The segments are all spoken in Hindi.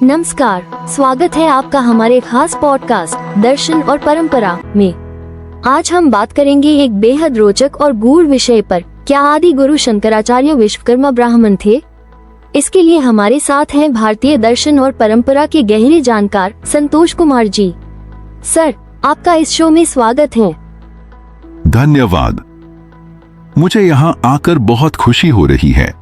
नमस्कार, स्वागत है आपका हमारे खास पॉडकास्ट दर्शन और परंपरा में। आज हम बात करेंगे एक बेहद रोचक और गूढ़ विषय पर, क्या आदि गुरु शंकराचार्य विश्वकर्मा ब्राह्मण थे? इसके लिए हमारे साथ हैं भारतीय दर्शन और परंपरा के गहरे जानकार संतोष कुमार जी। सर, आपका इस शो में स्वागत है। धन्यवाद। मुझे यहाँ आकर बहुत खुशी हो रही है।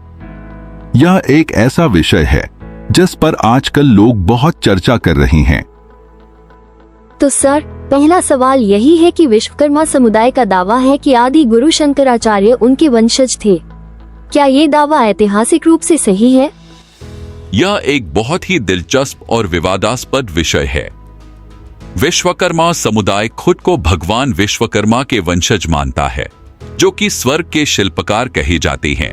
यह एक ऐसा विषय है जिस पर आजकल लोग बहुत चर्चा कर रहे हैं। तो सर, पहला सवाल यही है कि विश्वकर्मा समुदाय का दावा है कि आदि गुरु शंकराचार्य उनके वंशज थे। क्या ये दावा ऐतिहासिक रूप से सही है? यह एक बहुत ही दिलचस्प और विवादास्पद विषय है। विश्वकर्मा समुदाय खुद को भगवान विश्वकर्मा के वंशज मानता है, जो कि स्वर्ग के शिल्पकार कहे जाते हैं।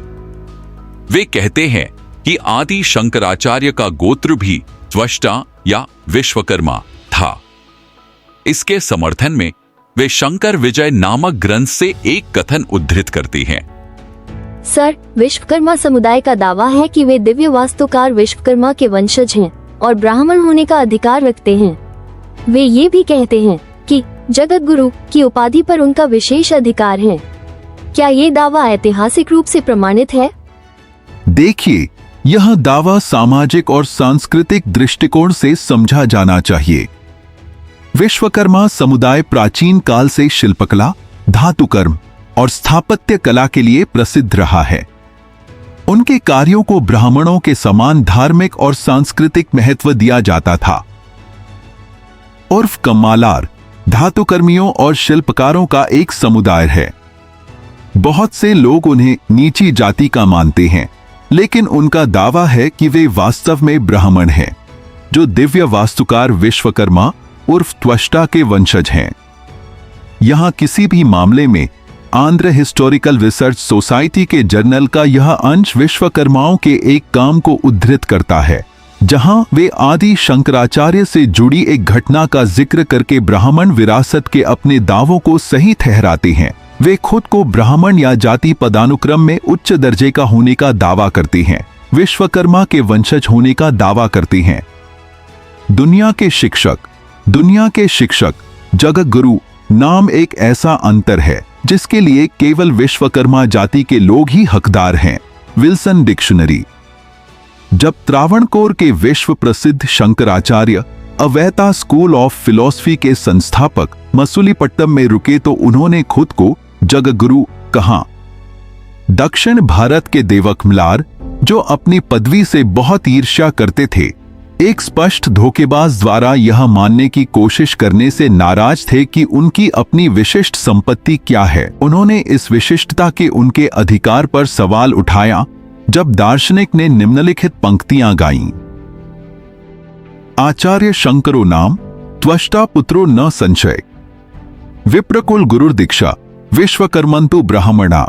वे कहते हैं कि आदि शंकराचार्य का गोत्र भी त्वष्टा या विश्वकर्मा था। इसके समर्थन में वे शंकर विजय नामक ग्रंथ से एक कथन उद्धृत करते हैं। सर, विश्वकर्मा समुदाय का दावा है कि वे दिव्य वास्तुकार विश्वकर्मा के वंशज हैं और ब्राह्मण होने का अधिकार रखते हैं। वे ये भी कहते हैं कि जगत गुरु की उपाधि पर उनका विशेष अधिकार है। क्या ये दावा ऐतिहासिक रूप से प्रमाणित है? देखिए, यह दावा सामाजिक और सांस्कृतिक दृष्टिकोण से समझा जाना चाहिए। विश्वकर्मा समुदाय प्राचीन काल से शिल्पकला, धातुकर्म और स्थापत्य कला के लिए प्रसिद्ध रहा है। उनके कार्यों को ब्राह्मणों के समान धार्मिक और सांस्कृतिक महत्व दिया जाता था। उर्फ कम्मालार धातुकर्मियों और शिल्पकारों का एक समुदाय है। बहुत से लोग उन्हें नीची जाति का मानते हैं, लेकिन उनका दावा है कि वे वास्तव में ब्राह्मण हैं, जो दिव्य वास्तुकार विश्वकर्मा उर्फ त्वष्टा के वंशज हैं। यहां किसी भी मामले में आंध्र हिस्टोरिकल रिसर्च सोसाइटी के जर्नल का यह अंश विश्वकर्माओं के एक काम को उद्धृत करता है, जहां वे आदि शंकराचार्य से जुड़ी एक घटना का जिक्र करके ब्राह्मण विरासत के अपने दावों को सही ठहराते हैं। वे खुद को ब्राह्मण या जाति पदानुक्रम में उच्च दर्जे का होने का दावा करते हैं, विश्वकर्मा के वंशज होने का दावा करते हैं। दुनिया के शिक्षक जगत गुरु नाम एक ऐसा अंतर है जिसके लिए केवल विश्वकर्मा जाति के लोग ही हकदार हैं। Wilson dictionary. जब त्रावणकोर के विश्व प्रसिद्ध शंकराचार्य अवैता स्कूल ऑफ फिलॉसफी के संस्थापक मसूलीपट्टम में रुके तो उन्होंने खुद को जगतगुरु कहा। दक्षिण भारत के देवक मलार, जो अपनी पदवी से बहुत ईर्ष्या करते थे, एक स्पष्ट धोखेबाज द्वारा यह मानने की कोशिश करने से नाराज थे कि उनकी अपनी विशिष्ट संपत्ति क्या है। उन्होंने इस विशिष्टता के उनके अधिकार पर सवाल उठाया जब दार्शनिक ने निम्नलिखित पंक्तियां गाईं। आचार्य शंकरो नाम त्वष्टा पुत्रो न संशय, विप्रकुल गुरुर दीक्षा विश्वकर्मंतु ब्राह्मणा।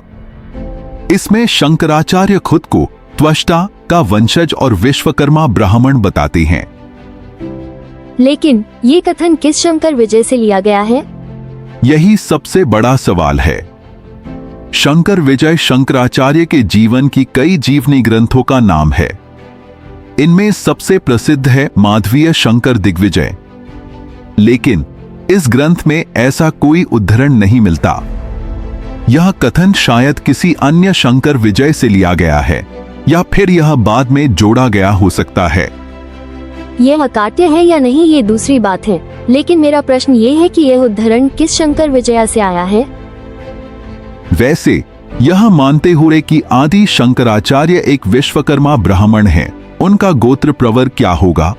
इसमें शंकराचार्य खुद को त्वष्टा का वंशज और विश्वकर्मा ब्राह्मण बताते हैं। लेकिन ये कथन किस शंकर विजय से लिया गया है? यही सबसे बड़ा सवाल है। शंकर विजय शंकराचार्य के जीवन की कई जीवनी ग्रंथों का नाम है। इनमें सबसे प्रसिद्ध है माधवीय शंकर दिग्विजय, लेकिन इस ग्रंथ में ऐसा कोई उद्धरण नहीं मिलता। यह कथन शायद किसी अन्य शंकर विजय से लिया गया है, या फिर यह बाद में जोड़ा गया हो सकता है। यह अकाट्य है या नहीं, ये दूसरी बात है, लेकिन मेरा प्रश्न ये है कि यह उद्धरण किस शंकर विजय से आया है? वैसे यह मानते हुए कि आदि शंकराचार्य एक विश्वकर्मा ब्राह्मण हैं, उनका गोत्र प्रवर क्या होगा?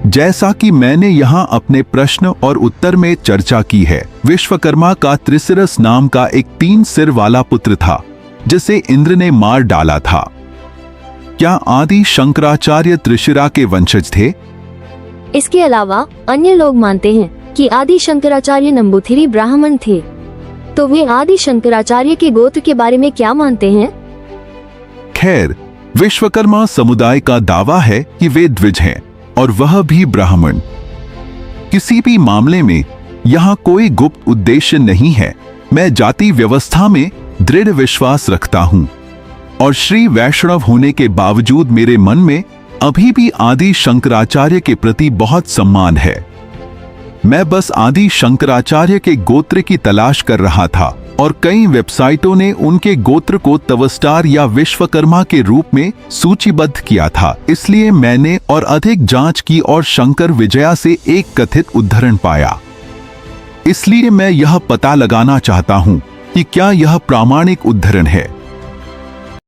जैसा कि मैंने यहां अपने प्रश्न और उत्तर में चर्चा की है, विश्वकर्मा का त्रिशिरस नाम का एक 3 सिर वाला पुत्र था, जिसे इंद्र ने मार डाला था। क्या आदि शंकराचार्य त्रिशिरा के वंशज थे? इसके अलावा अन्य लोग मानते हैं कि आदि शंकराचार्य नंबूथिरी ब्राह्मण थे। तो वे आदि शंकराचार्य के गोत्र के बारे में क्या मानते हैं? खैर, विश्वकर्मा समुदाय का दावा है कि वे द्विज हैं, और वह भी ब्राह्मण। किसी भी मामले में यहाँ कोई गुप्त उद्देश्य नहीं है। मैं जाति व्यवस्था में दृढ़ विश्वास रखता हूँ और श्री वैष्णव होने के बावजूद मेरे मन में अभी भी आदि शंकराचार्य के प्रति बहुत सम्मान है। मैं बस आदि शंकराचार्य के गोत्र की तलाश कर रहा था और कई वेबसाइटों ने उनके गोत्र को तवस्टार या विश्वकर्मा के रूप में सूचीबद्ध किया था। इसलिए मैंने और अधिक जांच की और शंकर विजया से एक कथित उद्धरण पाया। इसलिए मैं यह पता लगाना चाहता हूं कि क्या यह प्रामाणिक उद्धरण है।